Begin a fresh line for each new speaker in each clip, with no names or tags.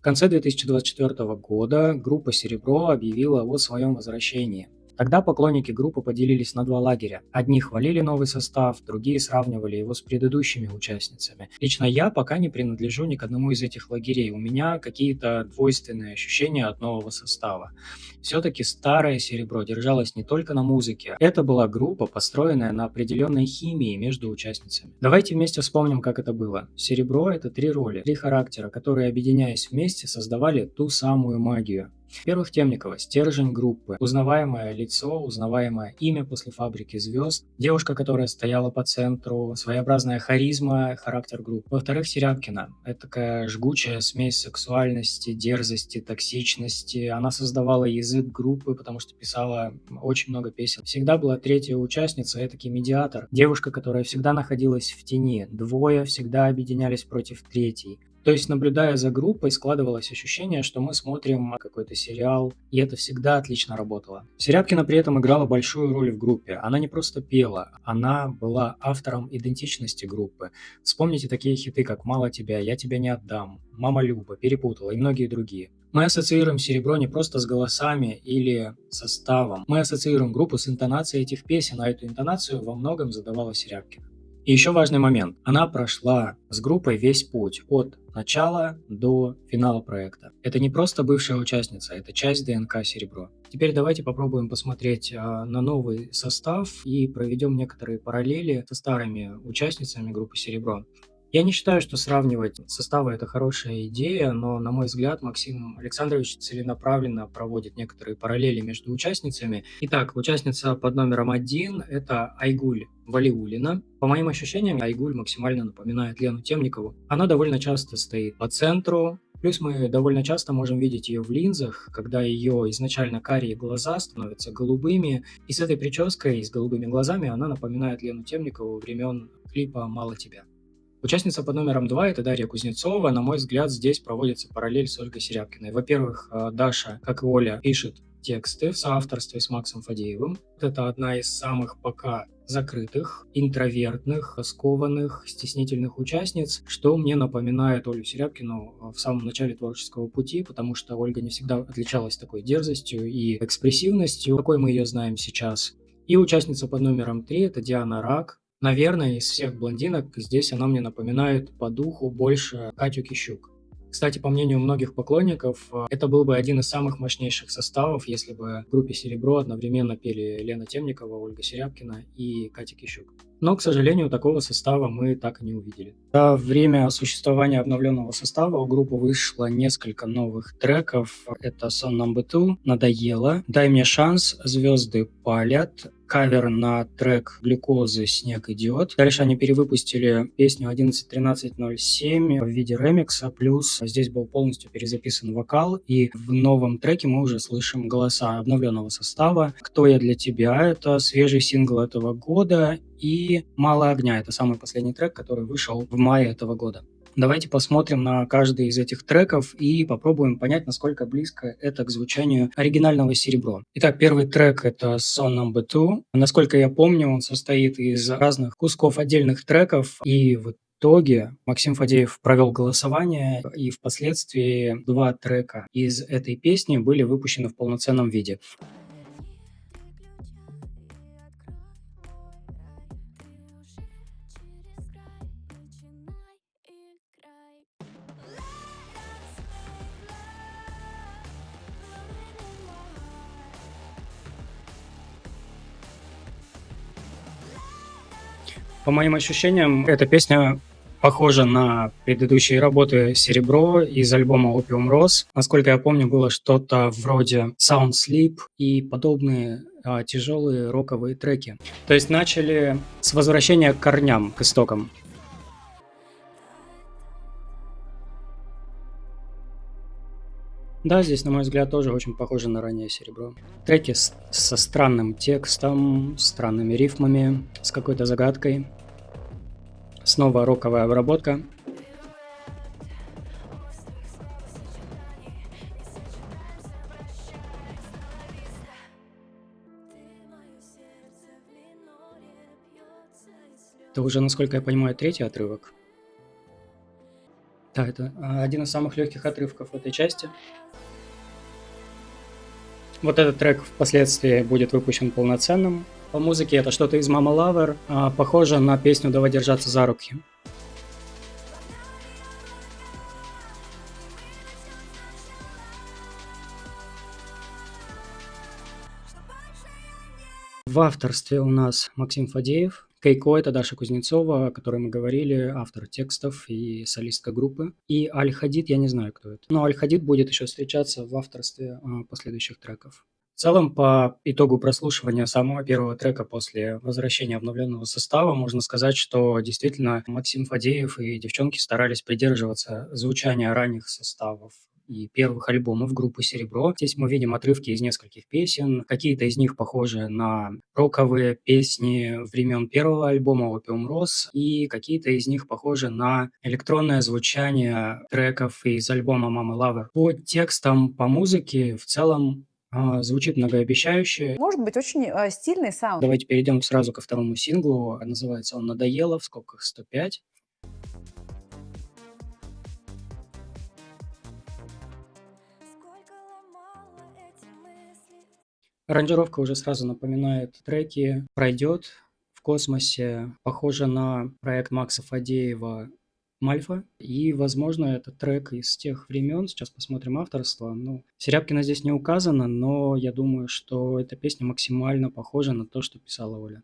конце 2024 года группа «Серебро» объявила о своем возвращении. Тогда поклонники группы поделились на два лагеря. Одни хвалили новый состав, другие сравнивали его с предыдущими участницами. Лично я пока не принадлежу ни к одному из этих лагерей. У меня какие-то двойственные ощущения от нового состава. Все-таки старое «Серебро» держалось не только на музыке. Это была группа, построенная на определенной химии между участницами. Давайте вместе вспомним, как это было. «Серебро» — это три роли, три характера, которые, объединяясь вместе, создавали ту самую магию. Во-первых, Темникова — стержень группы, узнаваемое лицо, узнаваемое имя после «Фабрики звезд», девушка, которая стояла по центру, своеобразная харизма, характер группы. Во-вторых, Серябкина — это такая жгучая смесь сексуальности, дерзости, токсичности. Она создавала язык группы, потому что писала очень много песен. Всегда была третья участница, этакий медиатор, девушка, которая всегда находилась в тени. Двое всегда объединялись против третьей. То есть, наблюдая за группой, складывалось ощущение, что мы смотрим какой-то сериал, и это всегда отлично работало. Серябкина при этом играла большую роль в группе. Она не просто пела, она была автором идентичности группы. Вспомните такие хиты, как «Мало тебя», «Я тебя не отдам», «Мама Люба», «Перепутала» и многие другие. Мы ассоциируем «Серебро» не просто с голосами или составом. Мы ассоциируем группу с интонацией этих песен, а эту интонацию во многом задавала Серябкина. И еще важный момент. Она прошла с группой весь путь от начала до финала проекта. Это не просто бывшая участница, это часть ДНК «Серебро». Теперь давайте попробуем посмотреть на новый состав и проведем некоторые параллели со старыми участницами группы «Серебро». Я не считаю, что сравнивать составы — это хорошая идея, но, на мой взгляд, Максим Александрович целенаправленно проводит некоторые параллели между участницами. Итак, участница под номером 1 — это Айгуль Валиуллина. По моим ощущениям, Айгуль максимально напоминает Лену Темникову. Она довольно часто стоит по центру, плюс мы довольно часто можем видеть ее в линзах, когда ее изначально карие глаза становятся голубыми, и с этой прической и с голубыми глазами она напоминает Лену Темникову времен клипа «Мало тебя». Участница под номером 2 — это Дарья Кузнецова. На мой взгляд, здесь проводится параллель с Ольгой Серябкиной. Во-первых, Даша, как и Оля, пишет тексты в соавторстве с Максом Фадеевым. Это одна из самых пока закрытых, интровертных, скованных, стеснительных участниц, что мне напоминает Олю Серябкину в самом начале творческого пути, потому что Ольга не всегда отличалась такой дерзостью и экспрессивностью, какой мы ее знаем сейчас. И участница под номером 3 — это Диана Рак. Наверное, из всех блондинок здесь она мне напоминает по духу больше Катю Кищук. Кстати, по мнению многих поклонников, это был бы один из самых мощнейших составов, если бы в группе «Серебро» одновременно пели Лена Темникова, Ольга Серябкина и Катя Кищук. Но, к сожалению, такого состава мы так и не увидели. За время существования обновленного состава у группы вышло несколько новых треков. Это «Сон Number Two», «Надоело», «Дай мне шанс», «Звезды палят», кавер на трек «Глюкозы. Снег идет». Дальше они перевыпустили песню 11.13.07 в виде ремикса, плюс здесь был полностью перезаписан вокал, и в новом треке мы уже слышим голоса обновленного состава. «Кто я для тебя» — это свежий сингл этого года, и «Мало огня» — это самый последний трек, который вышел в мае этого года. Давайте посмотрим на каждый из этих треков и попробуем понять, насколько близко это к звучанию оригинального «Серебро». Итак, первый трек — это «Song Number Two». Насколько я помню, он состоит из разных кусков отдельных треков, и в итоге Максим Фадеев провел голосование, и впоследствии два трека из этой песни были выпущены в полноценном виде. По моим ощущениям, эта песня похожа на предыдущие работы «Серебро» из альбома «Opium Rose». Насколько я помню, было что-то вроде «Sound Sleep» и подобные тяжелые роковые треки. То есть начали с возвращения к корням, к истокам. Да, здесь, на мой взгляд, тоже очень похоже на раннее «Серебро». Треки со странным текстом, странными рифмами, с какой-то загадкой. Снова роковая обработка. Это уже, насколько я понимаю, третий отрывок. Да, это один из самых легких отрывков в этой части. Вот этот трек впоследствии будет выпущен полноценным. По музыке это что-то из Mama Lover, похоже на песню «Давай держаться за руки». В авторстве у нас Максим Фадеев, Кейко — это Даша Кузнецова, о которой мы говорили, автор текстов и солистка группы. И Аль-Хадид, я не знаю, кто это. Но Аль-Хадид будет еще встречаться в авторстве последующих треков. В целом, по итогу прослушивания самого первого трека после возвращения обновленного состава, можно сказать, что действительно Максим Фадеев и девчонки старались придерживаться звучания ранних составов и первых альбомов группы «Серебро». Здесь мы видим отрывки из нескольких песен. Какие-то из них похожи на роковые песни времен первого альбома «Опиум Рос», и какие-то из них похожи на электронное звучание треков из альбома «Mama Lover». По текстам, по музыке в целом звучит многообещающе.
Может быть очень стильный саунд.
Давайте перейдем сразу ко второму синглу. Называется он «Надоело», в скобках 105. Аранжировка уже сразу напоминает треки «Пройдет», «В космосе», похоже на проект Макса Фадеева «Мальфа». И, возможно, это трек из тех времен. Сейчас посмотрим авторство. Ну, Серябкина здесь не указано, но я думаю, что эта песня максимально похожа на то, что писала Оля.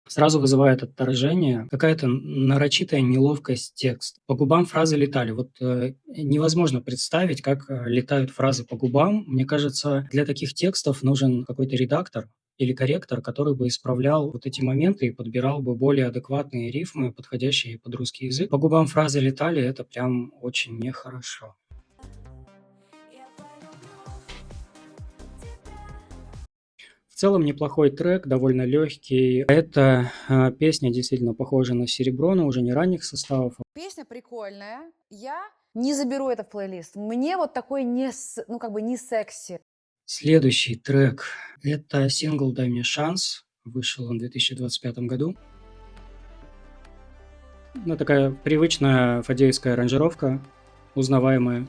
Сразу вызывает отторжение какая-то нарочитая неловкость текста. По губам фразы летали. Вот невозможно представить, как летают фразы по губам. Мне кажется, для таких текстов нужен какой-то редактор или корректор, который бы исправлял вот эти моменты и подбирал бы более адекватные рифмы, подходящие под русский язык. По губам фразы летали, это прям очень нехорошо. В целом неплохой трек, довольно легкий. Эта песня действительно похожа на «Серебро», но уже не ранних составов.
Песня прикольная. Я не заберу это в плейлист. Мне вот такой не секси.
Следующий трек — это сингл «Дай мне шанс». Вышел он в 2025 году. Ну, такая привычная фадеевская аранжировка, узнаваемая.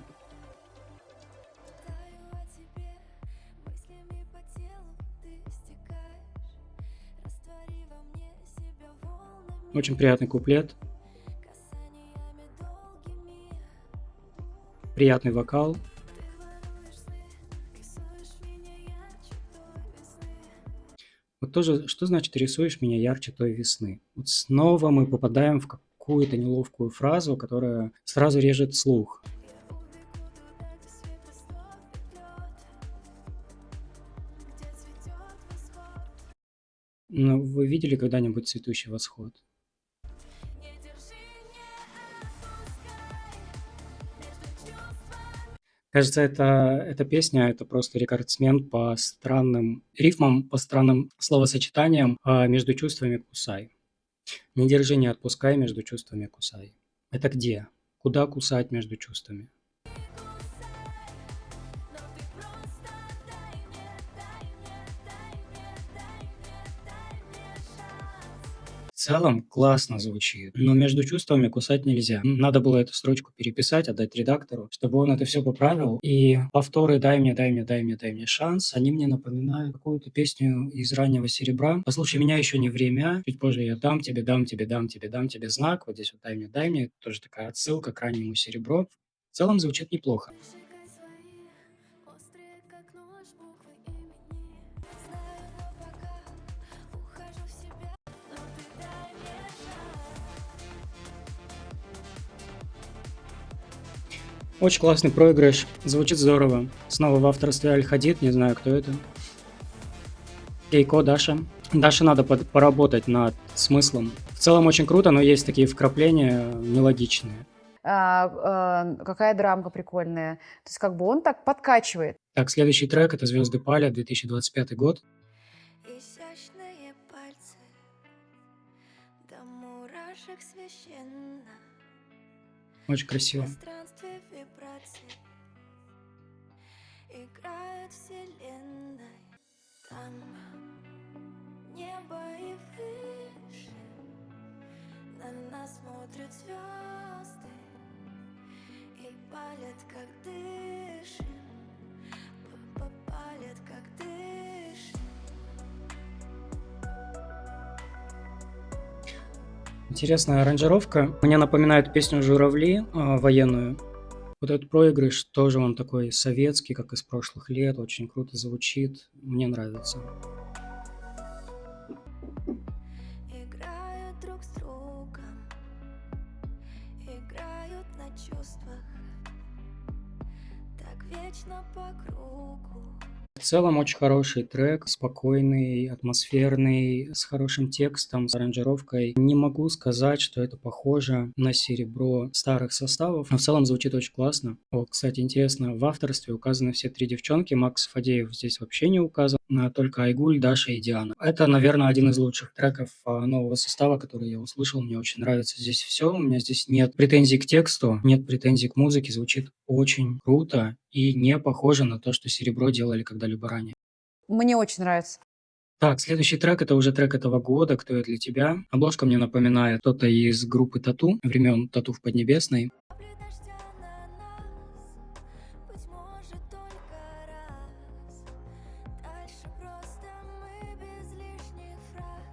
Очень приятный куплет. Приятный вокал. Вот тоже, что значит «рисуешь меня ярче той весны»? Вот снова мы попадаем в какую-то неловкую фразу, которая сразу режет слух. Ну, вы видели когда-нибудь «Цветущий восход»? Кажется, эта песня — это просто рекордсмен по странным рифмам, по странным словосочетаниям, между чувствами кусай. Не держи, не отпускай, между чувствами кусай. Это где? Куда кусать между чувствами? В целом классно звучит, но между чувствами кусать нельзя. Надо было эту строчку переписать, отдать редактору, чтобы он это все поправил. И повторы «дай мне, дай мне, дай мне, дай мне шанс», они мне напоминают какую-то песню из раннего «Серебра». «Послушай меня, еще не время». Чуть позже я дам тебе, дам тебе, дам тебе, дам тебе знак. Вот здесь вот «дай мне, дай мне». Это тоже такая отсылка к раннему «Серебро». В целом звучит неплохо. Очень классный проигрыш, звучит здорово. Снова в авторстве Аль-Хадид, не знаю, кто это. Кейко, Даша. Даше надо поработать над смыслом. В целом очень круто, но есть такие вкрапления нелогичные.
Какая драмка прикольная. То есть как бы он так подкачивает.
Так, следующий трек — это «Звезды Паля», 2025 год.
Изящные пальцы, до мурашек священно.
Очень
В
красиво.
пространстве вибраций играет вселенной. Там небо и выше. На нас смотрят звезды и палят, как дышим. Палят, как дышим.
Интересная аранжировка. Мне напоминает песню «Журавли» военную. Вот этот проигрыш тоже он такой советский, как из прошлых лет. Очень круто звучит. Мне нравится.
Играют друг с другом, играют на чувствах, так вечно по кругу.
В целом очень хороший трек, спокойный, атмосферный, с хорошим текстом, с аранжировкой. Не могу сказать, что это похоже на серебро старых составов, но в целом звучит очень классно. О, кстати, интересно, в авторстве указаны все 3 девчонки, Макс Фадеев здесь вообще не указан, только Айгуль, Даша и Диана. Это, наверное, один из лучших треков нового состава, который я услышал. Мне очень нравится здесь все. У меня здесь нет претензий к тексту, нет претензий к музыке. Звучит очень круто и не похоже на то, что серебро делали когда-либо ранее.
Мне очень нравится.
Так, следующий трек – это уже трек этого года «Кто я для тебя». Обложка мне напоминает кто-то из группы Тату, времен Тату в Поднебесной.
Капли дождя на нас, быть может, только раз. Дальше просто мы без лишних фраз.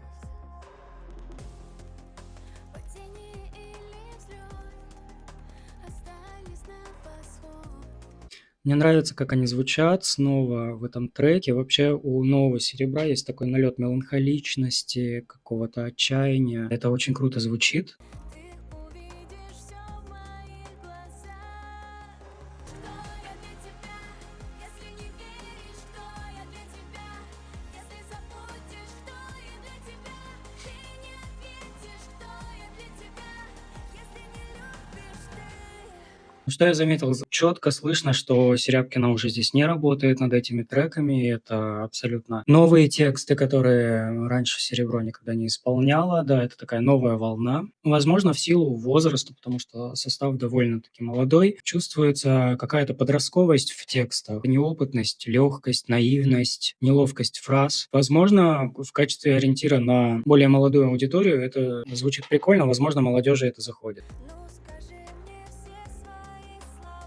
По тени или взлет остались на восход.
Мне нравится, как они звучат снова в этом треке. Вообще у нового серебра есть такой налет меланхоличности, какого-то отчаяния. Это очень круто звучит.
Ты увидишь всё в моих глазах. Кто я для тебя, если не веришь? Кто я для тебя, если забудешь? Кто я для тебя? Ты не ответишь, кто я для тебя, если не любишь ты.
Что я заметил? Четко слышно, что Серябкина уже здесь не работает над этими треками. Это абсолютно новые тексты, которые раньше Серебро никогда не исполняло. Да, это такая новая волна. Возможно, в силу возраста, потому что состав довольно-таки молодой. Чувствуется какая-то подростковость в текстах, неопытность, легкость, наивность, неловкость фраз. Возможно, в качестве ориентира на более молодую аудиторию это звучит прикольно. Возможно, молодежи это заходит.
Ну скажи мне все свои слова.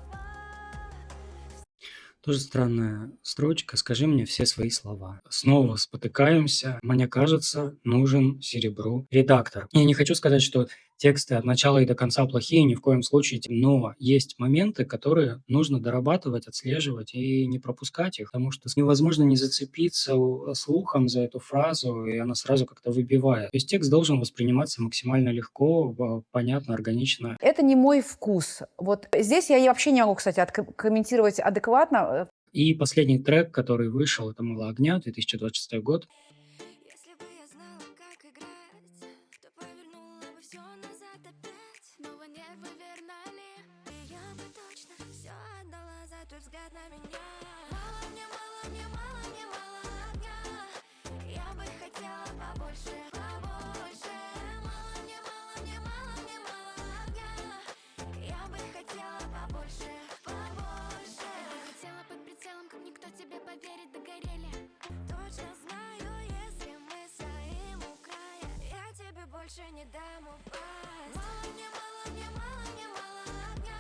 Тоже странная строчка. Скажи мне все свои слова. Снова спотыкаемся. Мне кажется, нужен Серебру редактор. Я не хочу сказать, что тексты от начала и до конца плохие, ни в коем случае. Но есть моменты, которые нужно дорабатывать, отслеживать и не пропускать их, потому что невозможно не зацепиться слухом за эту фразу, и она сразу как-то выбивает. То есть текст должен восприниматься максимально легко, понятно, органично.
Это не мой вкус. Вот здесь я вообще не могу, кстати, комментировать адекватно.
И последний трек, который вышел, это «Мало огня», 2026 год.
Если бы я знала, как играть, то повернула бы все назад опять. Снова нервы вернали, и я бы точно все отдала за твой взгляд на меня. Мало мне, мало мне, мало мне, мало огня. Я бы хотела побольше, побольше. Мало мне, мало мне, мало мне, мало огня. Я бы хотела побольше, побольше. Я бы хотела под прицелом, как никто тебе поверит, догорели. Точно знаю, если мы стоим у края, я тебе больше не дам упасть. Мало мне, мало мне, мало мне, мало огня.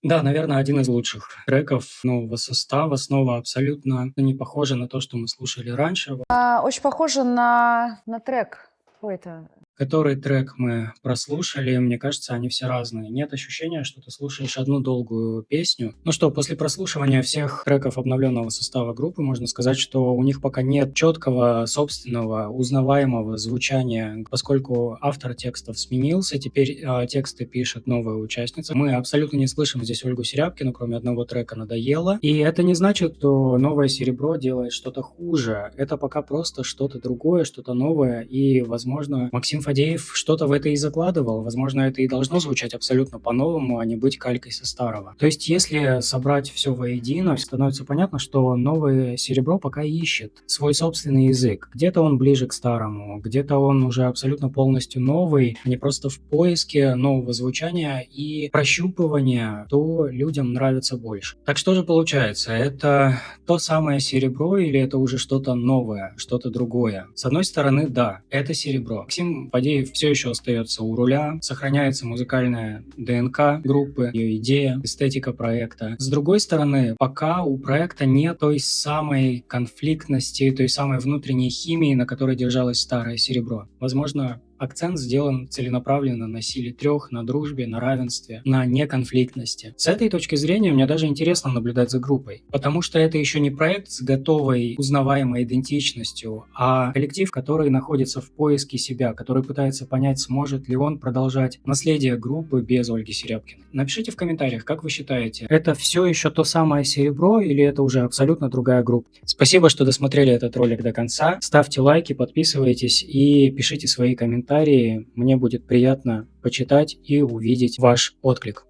Да, наверное, один из лучших треков нового состава. Снова абсолютно не похоже на то, что мы слушали раньше.
Очень похоже на трек какой-то.
Который трек мы прослушали, мне кажется, они все разные. Нет ощущения, что ты слушаешь одну долгую песню. Ну что, после прослушивания всех треков обновленного состава группы можно сказать, что у них пока нет четкого, собственного, узнаваемого звучания, поскольку автор текстов сменился, теперь тексты пишет новая участница. Мы абсолютно не слышим здесь Ольгу Серябкину, кроме одного трека «Надоело». И это не значит, что новое Серебро делает что-то хуже. Это пока просто что-то другое, что-то новое, и, возможно, Максим Фадеев что-то в это и закладывал. Возможно, это и должно звучать абсолютно по-новому, а не быть калькой со старого. То есть, если собрать все воедино, становится понятно, что новое серебро пока ищет свой собственный язык. Где-то он ближе к старому, где-то он уже абсолютно полностью новый, они просто в поиске нового звучания и прощупывания, то людям нравится больше. Так что же получается? Это то самое серебро или это уже что-то новое, что-то другое? С одной стороны, да, это серебро. Максим Фадеев все еще остается у руля, сохраняется музыкальная ДНК группы, ее идея, эстетика проекта. С другой стороны, пока у проекта нет той самой конфликтности, той самой внутренней химии, на которой держалось старое серебро. Возможно, акцент сделан целенаправленно на силе трех, на дружбе, на равенстве, на неконфликтности. С этой точки зрения мне даже интересно наблюдать за группой, потому что это еще не проект с готовой, узнаваемой идентичностью, а коллектив, который находится в поиске себя, который пытается понять, сможет ли он продолжать наследие группы без Ольги Серябкиной. Напишите в комментариях, как вы считаете, это все еще то самое серебро или это уже абсолютно другая группа? Спасибо, что досмотрели этот ролик до конца. Ставьте лайки, подписывайтесь и пишите свои комментарии. Мне будет приятно почитать и увидеть ваш отклик.